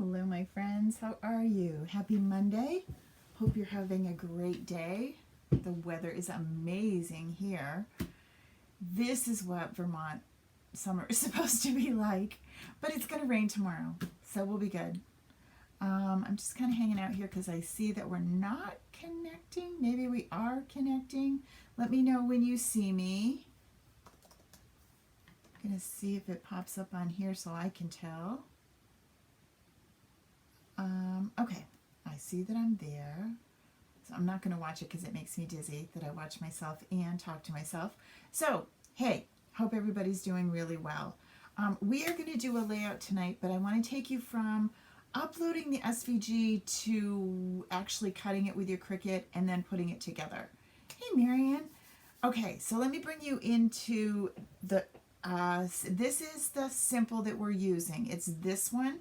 Hello, my friends. How are you? Happy Monday. Hope you're having a great day. The weather is amazing here. This is what Vermont summer is supposed to be like, but it's going to rain tomorrow, so we'll be good. I'm just kind of hanging out here because I see that we're not connecting. Maybe we are connecting. Let me know when you see me. I'm going to see if it pops up on here so I can tell. Okay, I see that I'm there. So I'm not going to watch it because it makes me dizzy that I watch myself and talk to myself. So, hey, hope everybody's doing really well. We are going to do a layout tonight, but I want to take you from uploading the SVG to actually cutting it with your Cricut and then putting it together. Hey, Marianne. Okay, so let me bring you into the, this is the simple that we're using. It's this one,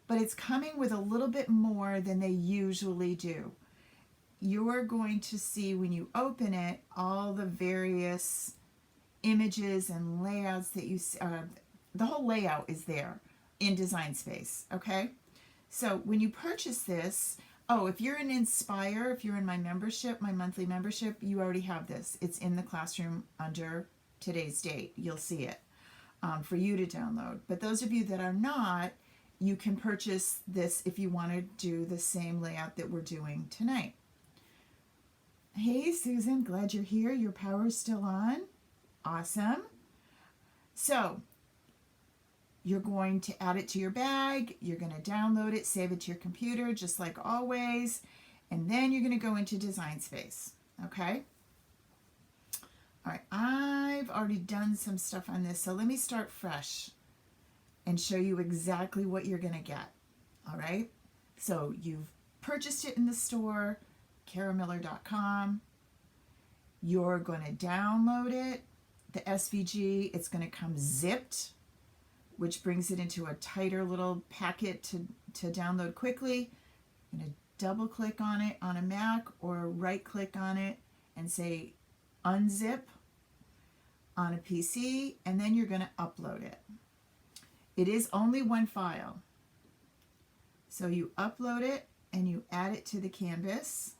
but it's coming with a little bit more than they usually do. You're going to see when you open it all the various images and layouts that you the whole layout is there in Design Space, okay? So when you purchase this, if you're in Inspire, if you're in my membership, my monthly membership, you already have this. It's in the classroom under today's date. You'll see it for you to download. But those of you that are not, you can purchase this if you want to do the same layout that we're doing tonight. Hey, Susan, glad you're here. Your power's still on. Awesome. So you're going to add it to your bag. You're going to download it, save it to your computer, just like always. And then you're going to go into Design Space. Okay? All right, I've already done some stuff on this, so let me start fresh and show you exactly what you're going to get. All right? So you've purchased it in the store, caramiller.com. You're going to download it, the SVG. It's going to come zipped, which brings it into a tighter little packet to download quickly. I'm going to double click on it on a Mac or right click on it and say unzip on a PC, and then you're going to upload it. It is only one file. So you upload it and you add it to the canvas.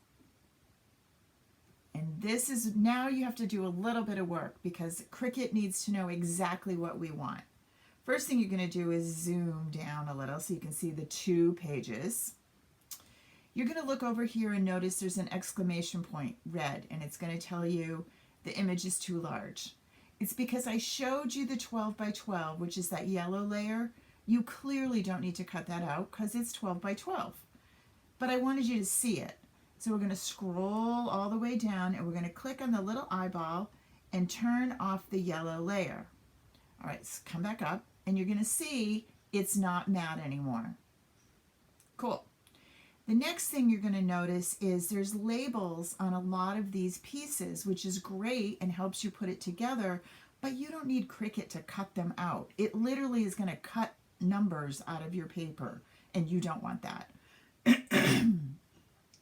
And this is, now you have to do a little bit of work because Cricut needs to know exactly what we want. First thing you're going to do is zoom down a little so you can see the 2 pages. You're going to look over here and notice there's an exclamation point, red, and it's going to tell you the image is too large. It's because I showed you the 12 by 12, which is that yellow layer. You clearly don't need to cut that out because it's 12 by 12. But I wanted you to see it. So we're going to scroll all the way down and we're going to click on the little eyeball and turn off the yellow layer. All right, so come back up and you're going to see it's not matte anymore. Cool. The next thing you're going to notice is there's labels on a lot of these pieces, which is great and helps you put it together, but you don't need Cricut to cut them out. It literally is going to cut numbers out of your paper, and you don't want that.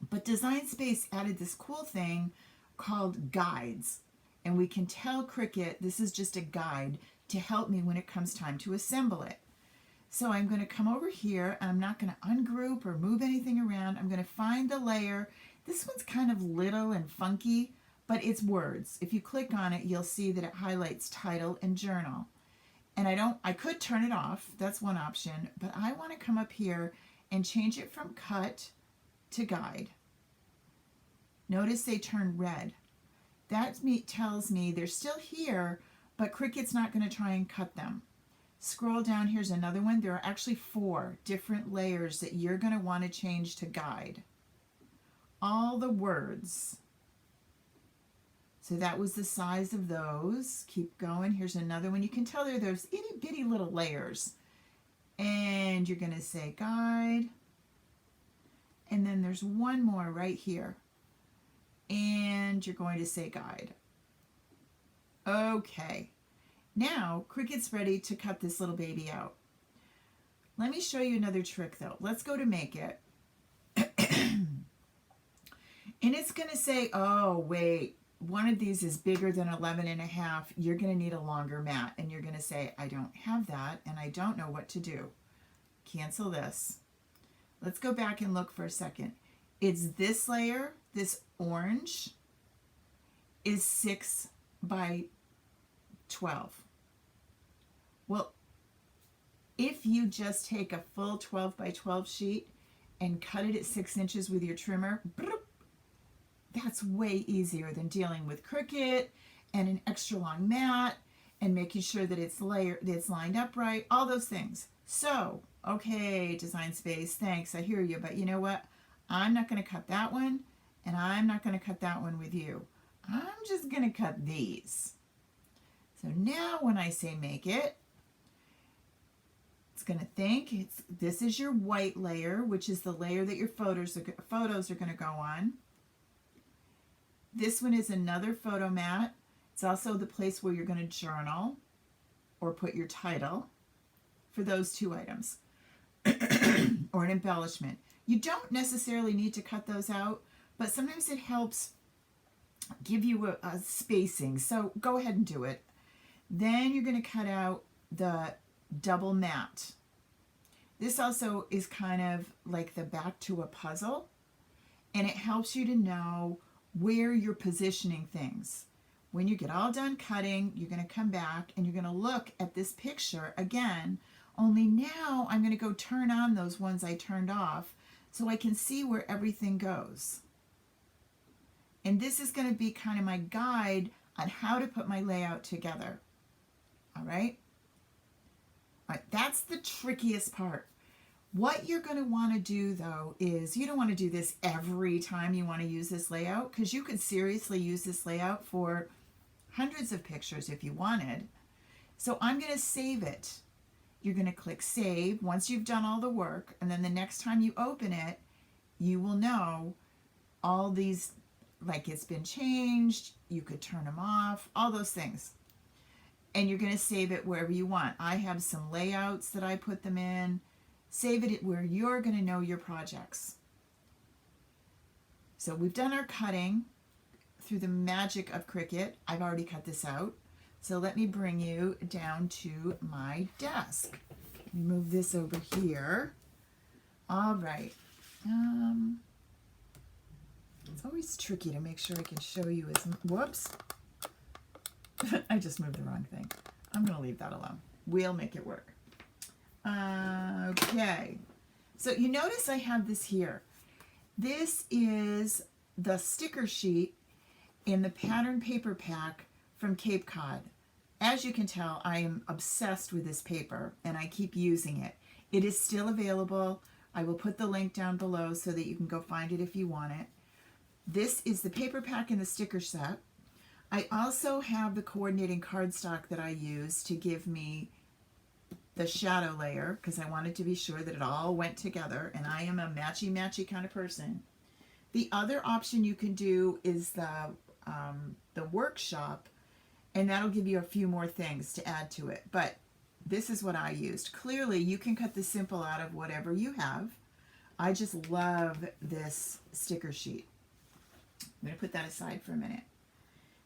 But Design Space added this cool thing called guides, and we can tell Cricut this is just a guide to help me when it comes time to assemble it. So I'm going to come over here, and I'm not going to ungroup or move anything around. I'm going to find the layer. This one's kind of little and funky, but it's words. If you click on it, you'll see that it highlights title and journal. And I could turn it off. That's one option, but I want to come up here and change it from cut to guide. Notice they turn red. That tells me they're still here, but Cricut's not going to try and cut them. Scroll down, here's another one. There are actually 4 different layers that you're going to want to change to guide. All the words. So that was the size of those. Keep going. Here's another one. You can tell they're those itty bitty little layers. And you're going to say guide. And then there's one more right here. And you're going to say guide. Okay. Now, Cricut's ready to cut this little baby out. Let me show you another trick though. Let's go to make it. And it's going to say, oh, wait, one of these is bigger than 11.5. You're going to need a longer mat. And you're going to say, I don't have that and I don't know what to do. Cancel this. let's go back and look for a second. It's this layer, this orange, is 6 by 12. Well, if you just take a full 12 by 12 sheet and cut it at 6 inches with your trimmer, that's way easier than dealing with Cricut and an extra long mat and making sure that it's lined up right, all those things. So, okay, Design Space, thanks, I hear you, but you know what? I'm not going to cut that one, and I'm not going to cut that one with you. I'm just going to cut these. So now when I say make it, it's going to think this is your white layer, which is the layer that your photos are going to go on. This one is another photo mat. It's also the place where you're going to journal or put your title for those two items or an embellishment. You don't necessarily need to cut those out, but sometimes it helps give you a spacing. So go ahead and do it. Then you're going to cut out the double mat. This also is kind of like the back to a puzzle, and it helps you to know where you're positioning things. When you get all done cutting, you're going to come back and you're going to look at this picture again, only now I'm going to go turn on those ones I turned off so I can see where everything goes. And this is going to be kind of my guide on how to put my layout together. All right? All right, that's the trickiest part. What you're going to want to do, though, is you don't want to do this every time you want to use this layout, because you could seriously use this layout for hundreds of pictures if you wanted. So I'm going to save it. You're going to click Save once you've done all the work, and then the next time you open it, you will know all these, like it's been changed, you could turn them off, all those things. And you're going to save it wherever you want. I have some layouts that I put them in. Save it where you're going to know your projects. So we've done our cutting through the magic of Cricut. I've already cut this out. So let me bring you down to my desk. Let me move this over here. All right. It's always tricky to make sure I can show you as, whoops. I just moved the wrong thing. I'm going to leave that alone. We'll make it work. Okay. So you notice I have this here. This is the sticker sheet in the pattern paper pack from Cape Cod. As you can tell, I am obsessed with this paper and I keep using it. It is still available. I will put the link down below so that you can go find it if you want it. This is the paper pack in the sticker set. I also have the coordinating cardstock that I use to give me the shadow layer because I wanted to be sure that it all went together, and I am a matchy-matchy kind of person. The other option you can do is the workshop, and that'll give you a few more things to add to it. But this is what I used. Clearly, you can cut the Simple out of whatever you have. I just love this sticker sheet. I'm going to put that aside for a minute.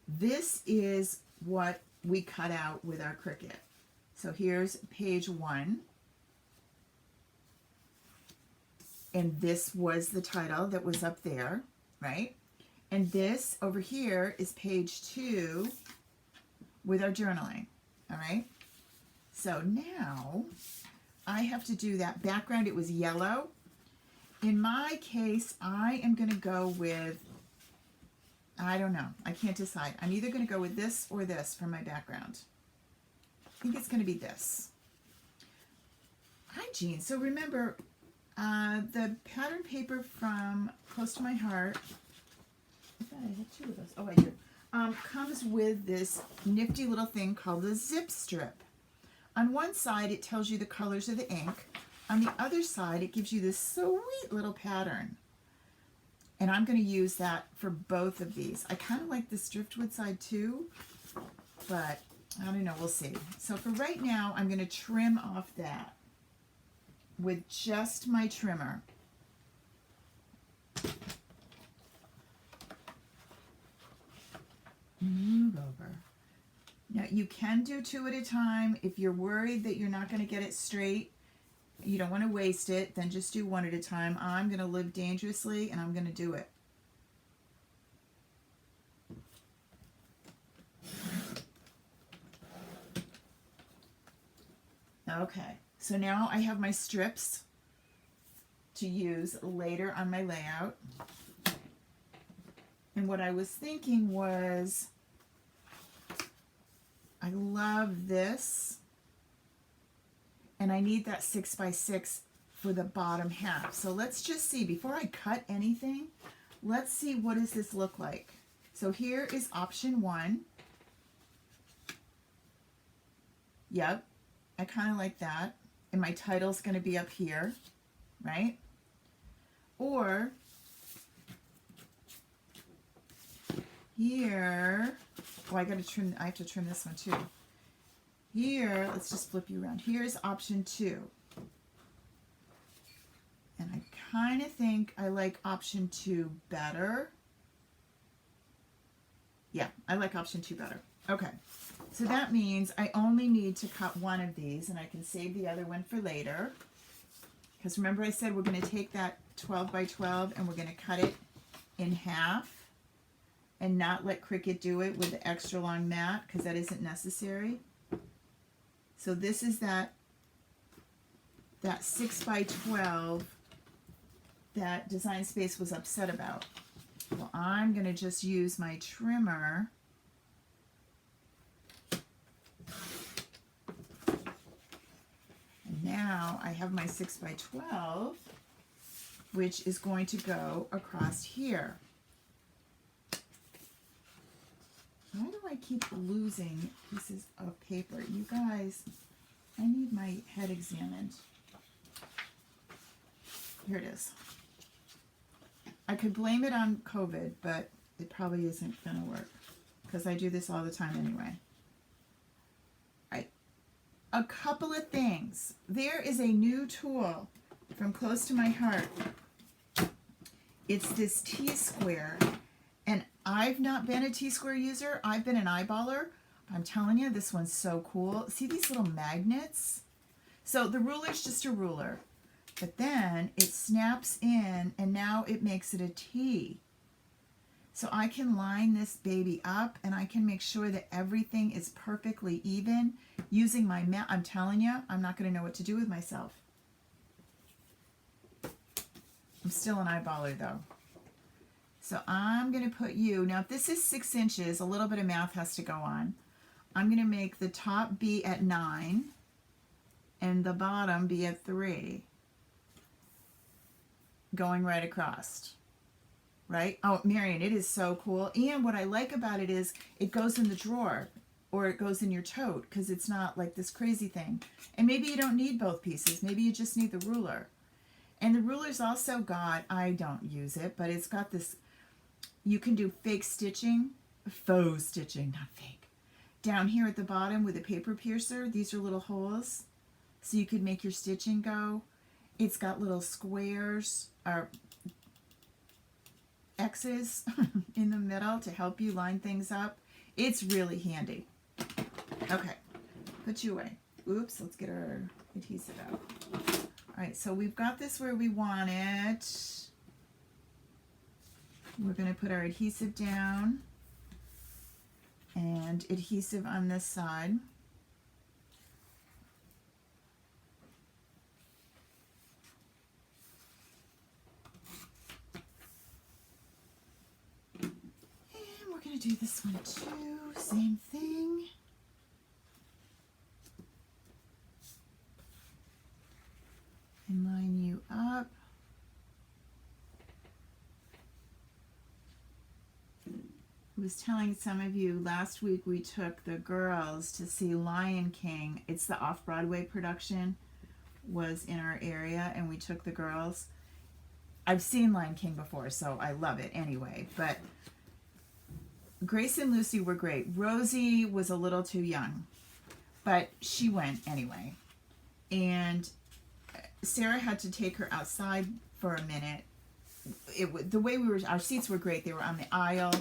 This is what we cut out with our Cricut. So here's page 1. And this was the title that was up there, right? And this over here is page 2 with our journaling, all right? So now I have to do that background. It was yellow. In my case, I am going to go with, I don't know. I can't decide. I'm either going to go with this or this for my background. I think it's going to be this. Hi, Jean. So remember, the pattern paper from Close to My Heart, I thought I had 2 of those. Oh, I do. Comes with this nifty little thing called the zip strip. On one side, it tells you the colors of the ink. On the other side, it gives you this sweet little pattern. And I'm going to use that for both of these. I kind of like this driftwood side too, but I don't know, we'll see. So for right now, I'm going to trim off that with just my trimmer. Move over. Now you can do 2 at a time. If you're worried that you're not going to get it straight, You don't want to waste it, then just do one at a time. I'm going to live dangerously and I'm going to do it. Okay, so now I have my strips to use later on my layout. And what I was thinking was, I love this, and I need that 6x6 for the bottom half. So let's just see, before I cut anything, let's see what does this look like. So here is option 1. Yep, I kind of like that. And my title's going to be up here, right? Or here, oh, I have to trim this one too. Here, let's just flip you around. Here's option 2. And I kind of think I like option 2 better. Yeah, I like option 2 better. Okay, so that means I only need to cut one of these, and I can save the other one for later. Because remember I said we're going to take that 12 by 12 and we're going to cut it in half and not let Cricut do it with the extra long mat, because that isn't necessary. So this is that 6 by 12 that Design Space was upset about. Well, I'm going to just use my trimmer and now I have my 6 by 12, which is going to go across here. Why do I keep losing pieces of paper? You guys, I need my head examined. Here it is. I could blame it on COVID, but it probably isn't going to work because I do this all the time anyway. All right. A couple of things. There is a new tool from Close to My Heart. It's this T-square. And I've not been a T-square user. I've been an eyeballer. I'm telling you, this one's so cool. See these little magnets? So the ruler's just a ruler. But then it snaps in, and now it makes it a T. So I can line this baby up, and I can make sure that everything is perfectly even using my mat. I'm telling you, I'm not going to know what to do with myself. I'm still an eyeballer, though. So I'm going to put you, now if this is 6 inches, a little bit of math has to go on. I'm going to make the top be at 9 and the bottom be at 3. Going right across, right? Oh, Marion, it is so cool. And what I like about it is it goes in the drawer or it goes in your tote because it's not like this crazy thing. And maybe you don't need both pieces. Maybe you just need the ruler. And the ruler's also got, I don't use it, but it's got this, you can do fake stitching, faux stitching, not fake. Down here at the bottom with a paper piercer, these are little holes. So you could make your stitching go. It's got little squares or X's in the middle to help you line things up. It's really handy. Okay, put you away. Oops, let's get our adhesive out. All right, so we've got this where we want it. We're going to put our adhesive down and adhesive on this side. Do this one too, same thing. And line you up. I was telling some of you last week we took the girls to see Lion King. It's the off-Broadway production, was in our area, and we took the girls. I've seen Lion King before, so I love it anyway, but Grace and Lucy were great. Rosie was a little too young, but she went anyway. And Sarah had to take her outside for a minute. The way our seats were great. They were on the aisle,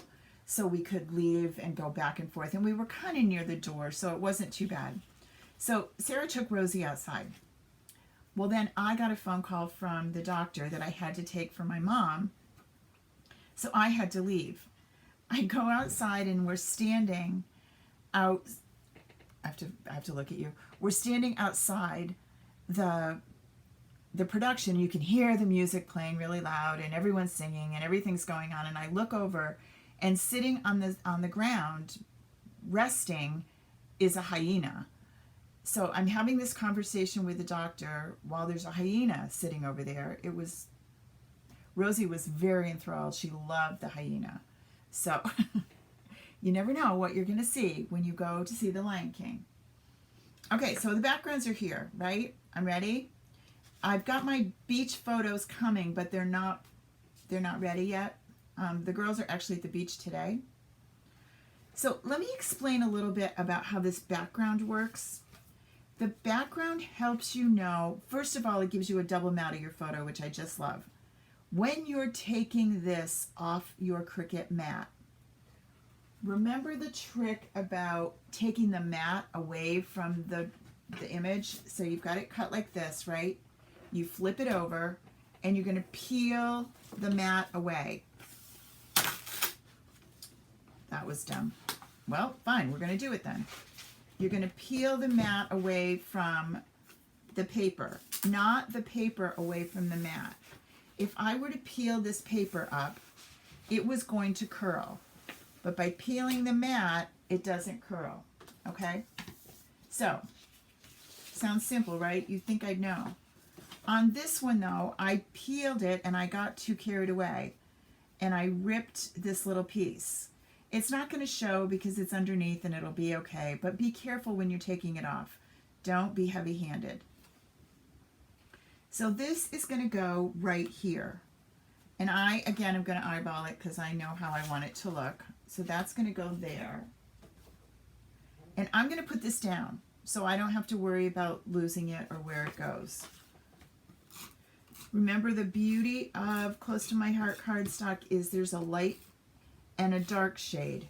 so we could leave and go back and forth. And we were kind of near the door, so it wasn't too bad. So Sarah took Rosie outside. Well, then I got a phone call from the doctor that I had to take for my mom, so I had to leave. I go outside and we're standing out. I have to look at you. We're standing outside the production. You can hear the music playing really loud and everyone's singing and everything's going on. And I look over, and sitting on the ground, resting, is a hyena. So I'm having this conversation with the doctor while there's a hyena sitting over there. Rosie was very enthralled. She loved the hyena. So you never know what you're going to see when you go to see The Lion King. Okay, so the backgrounds are here, right? I'm ready. I've got my beach photos coming, but they're not ready yet. The girls are actually at the beach today. So let me explain a little bit about how this background works. The background helps you know, first of all, it gives you a double mat of your photo, which I just love. When you're taking this off your Cricut mat, remember the trick about taking the mat away from the image? So you've got it cut like this, right? You flip it over and you're going to peel the mat away. That was dumb. Well, fine, we're going to do it then. You're going to peel the mat away from the paper, not the paper away from the mat. If I were to peel this paper up, it was going to curl. But by peeling the mat, it doesn't curl. Okay? So, sounds simple, right? You'd think I'd know. On this one, though, I peeled it and I got too carried away. And I ripped this little piece. It's not going to show because it's underneath and it'll be okay. But be careful when you're taking it off. Don't be heavy-handed. So this is going to go right here. And I, again, am going to eyeball it because I know how I want it to look. So that's going to go there. And I'm going to put this down so I don't have to worry about losing it or where it goes. Remember, the beauty of Close to My Heart cardstock is there's a light and a dark shade.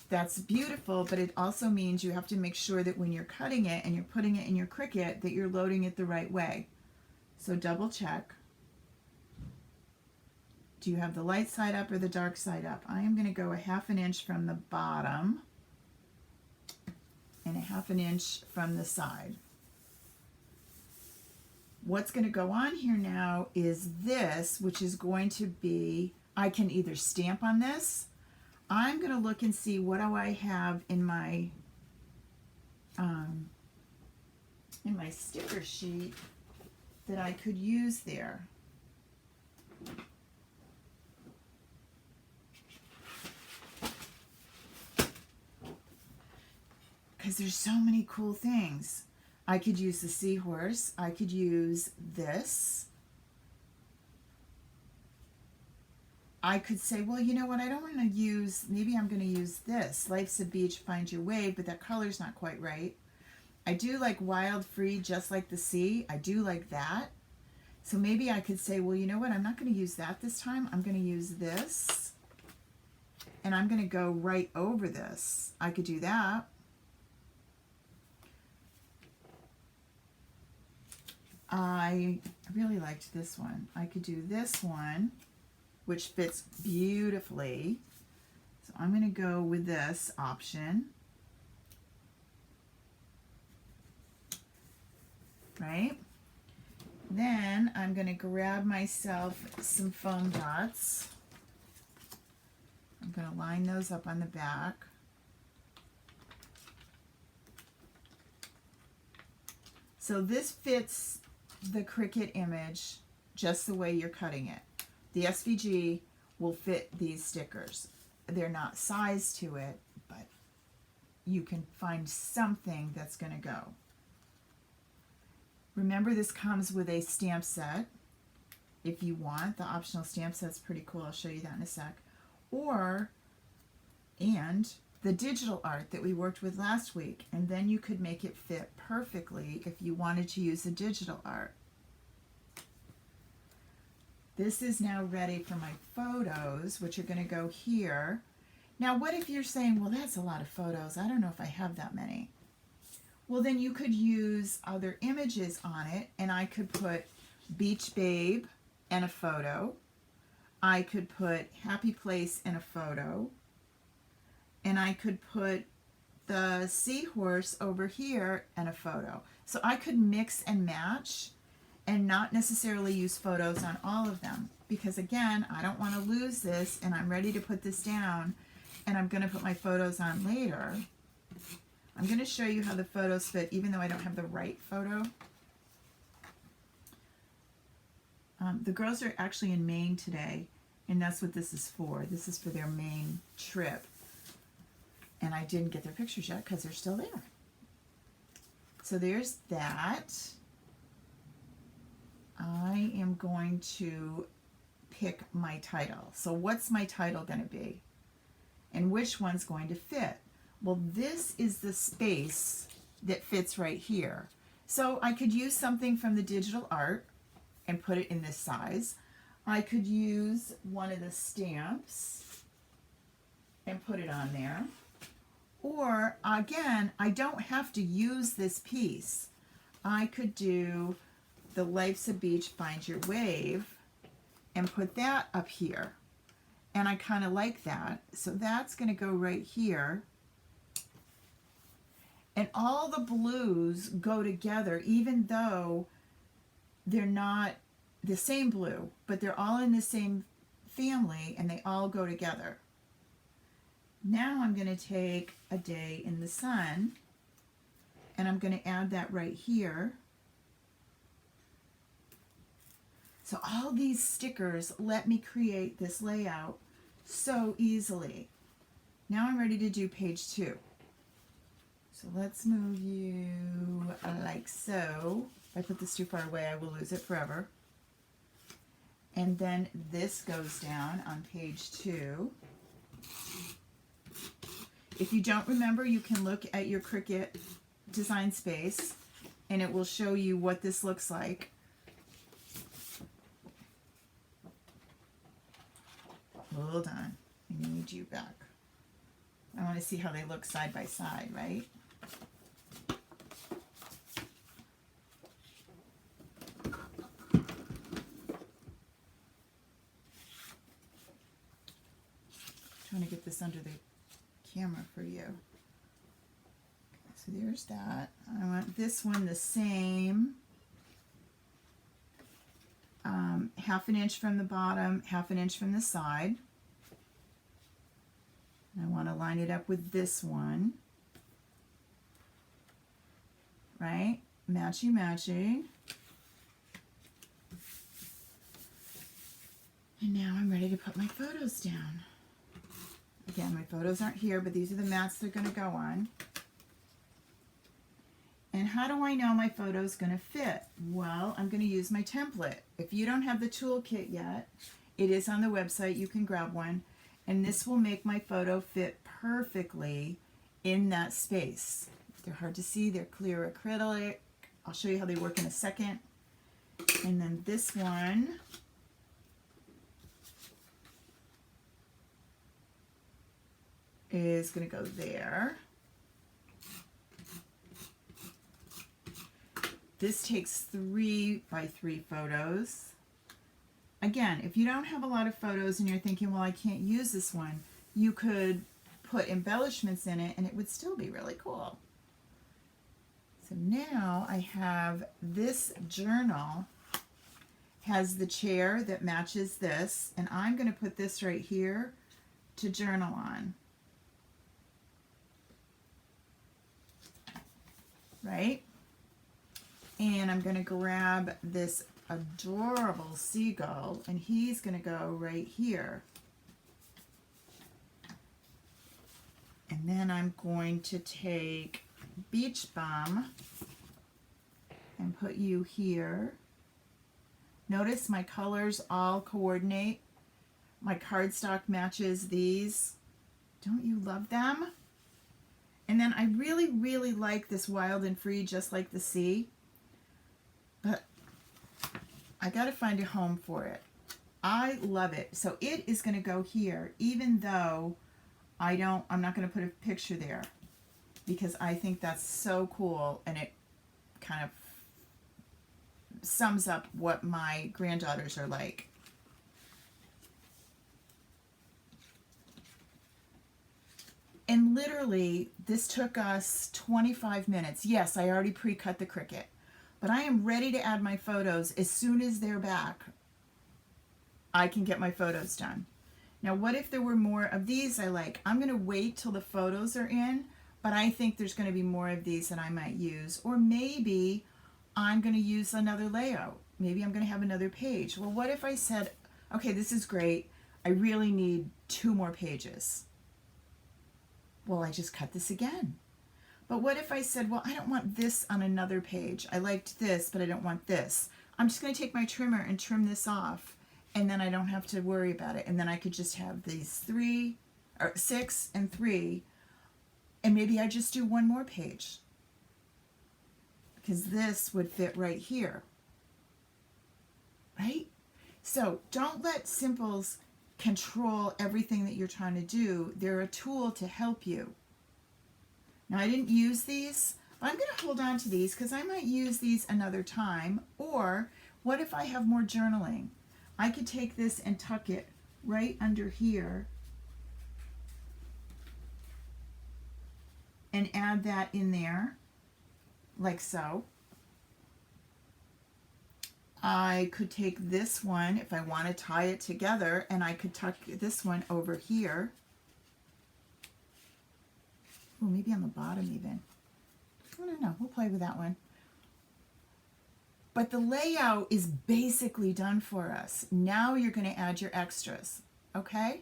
That's beautiful, but it also means you have to make sure that when you're cutting it and you're putting it in your Cricut that you're loading it the right way. So double check. Do you have the light side up or the dark side up? I am going to go a 1/2 inch from the bottom and a 1/2 inch from the side. What's going to go on here now is this, which is going to be, I can either stamp on this. I'm going to look and see what do I have in my sticker sheet that I could use there. Because there's so many cool things. I could use the seahorse. I could use this. I could say, well, you know what, I don't want to use, maybe I'm going to use this. Life's a Beach, Find Your Wave, but that color's not quite right. I do like Wild, Free, Just Like the Sea. I do like that. So maybe I could say, well, you know what, I'm not going to use that this time. I'm going to use this. And I'm going to go right over this. I could do that. I really liked this one. I could do this one, which fits beautifully. So I'm going to go with this option. Right? Then I'm going to grab myself some foam dots. I'm going to line those up on the back. So this fits the Cricut image just the way you're cutting it. The SVG will fit these stickers. They're not sized to it, but you can find something that's going to go. Remember, this comes with a stamp set. If you want, the optional stamp set's pretty cool. I'll show you that in a sec. And the digital art that we worked with last week, and then you could make it fit perfectly if you wanted to use the digital art. This is now ready for my photos, which are going to go here. Now, what if you're saying, well, that's a lot of photos. I don't know if I have that many. Well, then you could use other images on it, and I could put Beach Babe and a photo. I could put Happy Place and a photo. And I could put the seahorse over here and a photo. So I could mix and match and not necessarily use photos on all of them, because again, I don't want to lose this, and I'm ready to put this down, and I'm going to put my photos on later. I'm going to show you how the photos fit, even though I don't have the right photo. The girls are actually in Maine today, and that's what this is for. This is for their Maine trip. And I didn't get their pictures yet because they're still there. So there's that. I am going to pick my title. So what's my title going to be? And which one's going to fit? Well, this is the space that fits right here. So I could use something from the digital art and put it in this size. I could use one of the stamps and put it on there. Or again, I don't have to use this piece. I could do the Life's a Beach, Find Your Wave and put that up here. And I kind of like that. So that's going to go right here. And all the blues go together, even though they're not the same blue, but they're all in the same family and they all go together. Now I'm going to take A Day in the Sun and I'm going to add that right here. So all these stickers let me create this layout so easily. Now I'm ready to do page 2. So let's move you like so. If I put this too far away, I will lose it forever. And then this goes down on page 2. If you don't remember, you can look at your Cricut design space and it will show you what this looks like. Hold on, I need you back. I want to see how they look side by side, right? Trying to get this under the camera for you. Okay, so there's that. I want this one the same. 1/2 inch from the bottom, 1/2 inch from the side. And I want to line it up with this one. Right? Matchy matchy. And now I'm ready to put my photos down. Again, my photos aren't here, but these are the mats they're going to go on. And how do I know my photo's going to fit? Well, I'm going to use my template. If you don't have the toolkit yet, it is on the website. You can grab one. And this will make my photo fit perfectly in that space. They're hard to see. They're clear acrylic. I'll show you how they work in a second. And then this one is going to go there. This takes 3 by 3 photos. Again, if you don't have a lot of photos and you're thinking, well, I can't use this one, you could put embellishments in it and it would still be really cool. So now I have this journal, has the chair that matches this, and I'm going to put this right here to journal on. Right? And I'm going to grab this adorable seagull, and he's going to go right here. And then I'm going to take Beach Bum and put you here. Notice my colors all coordinate. My cardstock matches these. Don't you love them? And then I really, really like this Wild and Free, Just Like the Sea. But I got to find a home for it. I love it. So it is going to go here, even though I'm not going to put a picture there. because I think that's so cool, and it kind of sums up what my granddaughters are like. And literally, this took us 25 minutes. Yes, I already pre-cut the Cricut, but I am ready to add my photos as soon as they're back. I can get my photos done. Now, what if there were more of these I like? I'm going to wait till the photos are in, but I think there's going to be more of these that I might use. Or maybe I'm going to use another layout. Maybe I'm going to have another page. Well, what if I said, okay, this is great. I really need 2 more pages. Well, I just cut this again. But what if I said, well, I don't want this on another page. I liked this, but I don't want this. I'm just going to take my trimmer and trim this off, and then I don't have to worry about it. And then I could just have these 3 or 6 and 3, and maybe I just do 1 more page, because this would fit right here, right? So don't let Simples control everything that you're trying to do. They're a tool to help you. Now, I didn't use these, but I'm going to hold on to these because I might use these another time. Or what if I have more journaling? I could take this and tuck it right under here and add that in there, like so. I could take this one if I want to tie it together, and I could tuck this one over here. Oh, maybe on the bottom even. I don't know. We'll play with that one. But the layout is basically done for us. Now you're going to add your extras, okay?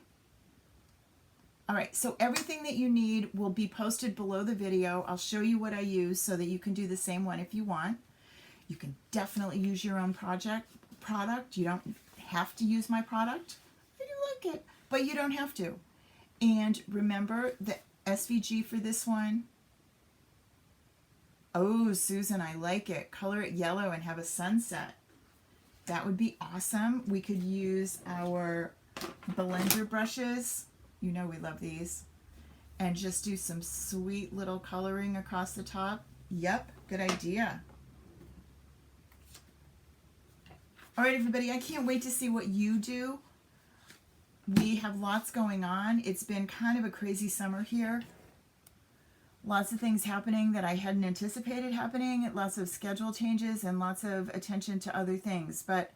All right, so everything that you need will be posted below the video. I'll show you what I use so that you can do the same one if you want. You can definitely use your own product. You don't have to use my product. I do like it, but you don't have to. And remember the SVG for this one. Oh, Susan, I like it. Color it yellow and have a sunset. That would be awesome. We could use our blender brushes. You know we love these. And just do some sweet little coloring across the top. Yep, good idea. All right, everybody, I can't wait to see what you do. We have lots going on. It's been kind of a crazy summer here. Lots of things happening that I hadn't anticipated happening, lots of schedule changes and lots of attention to other things. But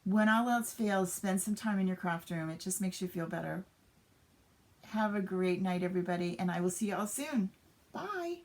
when all else fails, spend some time in your craft room. It just makes you feel better. Have a great night, everybody, and I will see you all soon. Bye.